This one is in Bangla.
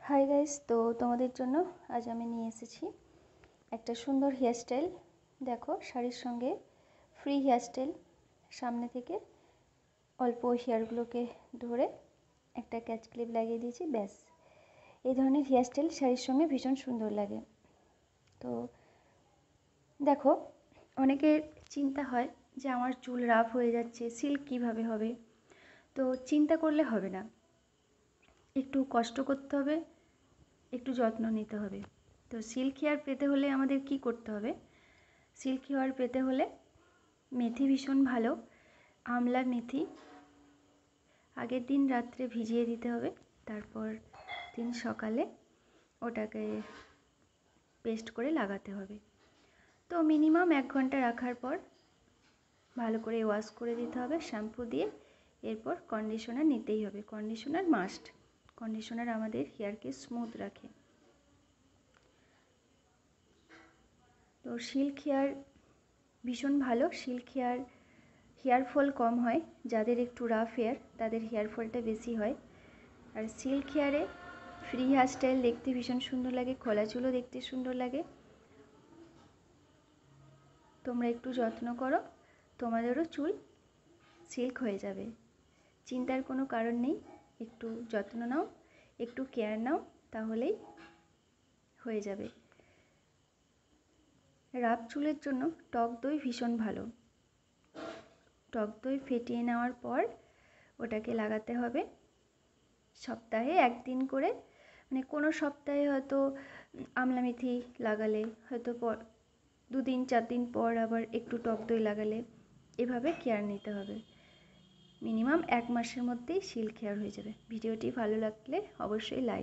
হাই গাইস, তো তোমাদের জন্য আজ আমি নিয়ে এসেছি একটা সুন্দর হেয়ারস্টাইল। দেখো, শাড়ির সঙ্গে ফ্রি হেয়ারস্টাইল। সামনে থেকে অল্প হেয়ারগুলোকে ধরে একটা ক্যাচ ক্লিপ লাগিয়ে দিয়েছি, ব্যাস। এই ধরনের হেয়ারস্টাইল শাড়ির সঙ্গে ভীষণ সুন্দর লাগে। তো দেখো, অনেকের চিন্তা হয় যে আমার চুল রাফ হয়ে যাচ্ছে, সিল্ক কীভাবে হবে। তো চিন্তা করলে হবে না, একটু কষ্ট করতে হবে, একটু যত্ন নিতে হবে। তো সিল্ক হেয়ার পেতে হলে আমাদের কি করতে হবে? সিল্ক হেয়ার পেতে হলে মেথি ভীষণ ভালো। আমলা মেথি আগের দিন রাত্রে ভিজিয়ে দিতে হবে, তারপর দিন সকালে ওটাকে পেস্ট করে লাগাতে হবে। তো মিনিমাম 1 ঘন্টা রাখার পর ভালো করে ওয়াশ করে দিতে হবে শ্যাম্পু দিয়ে। এরপর কন্ডিশনার নিতেই হবে, কন্ডিশনার মাস্ট। কন্ডিশনার আমাদের হেয়ারকে স্মুথ রাখে। তো সিল্ক হেয়ার ভীষণ ভালো। সিল্ক হেয়ার ফল কম হয়, যাদের একটু রাফ হেয়ার তাদের হেয়ার ফলটা বেশি হয়। আর সিল্ক হেয়ারে ফ্রি হেয়ার স্টাইল দেখতে ভীষণ সুন্দর লাগে, খোলা চুলও দেখতে সুন্দর লাগে। তোমরা একটু যত্ন করো, তোমাদেরও চুল সিল্ক হয়ে যাবে। চিন্তার কোনো কারণ নেই, একটু যত্ন নাও, একটু কেয়ার নাও, তাহলেই হয়ে যাবে। রাফ চুলের জন্য টক দই ভীষণ ভালো। টক দই ফেটিয়ে নেওয়ার পর ওটাকে লাগাতে হবে সপ্তাহে 1 দিন করে। মানে কোনো সপ্তাহে হয়তো আমলা মেথি লাগালে, হয়তো 2 দিন 4 দিন পর আবার একটু টক দই লাগালে, এভাবে কেয়ার নিতে হবে। মিনিমাম 1 মাসের মধ্যেই সিল্ক হেয়ার হয়ে যাবে। ভিডিওটি ভালো লাগলে অবশ্যই লাইক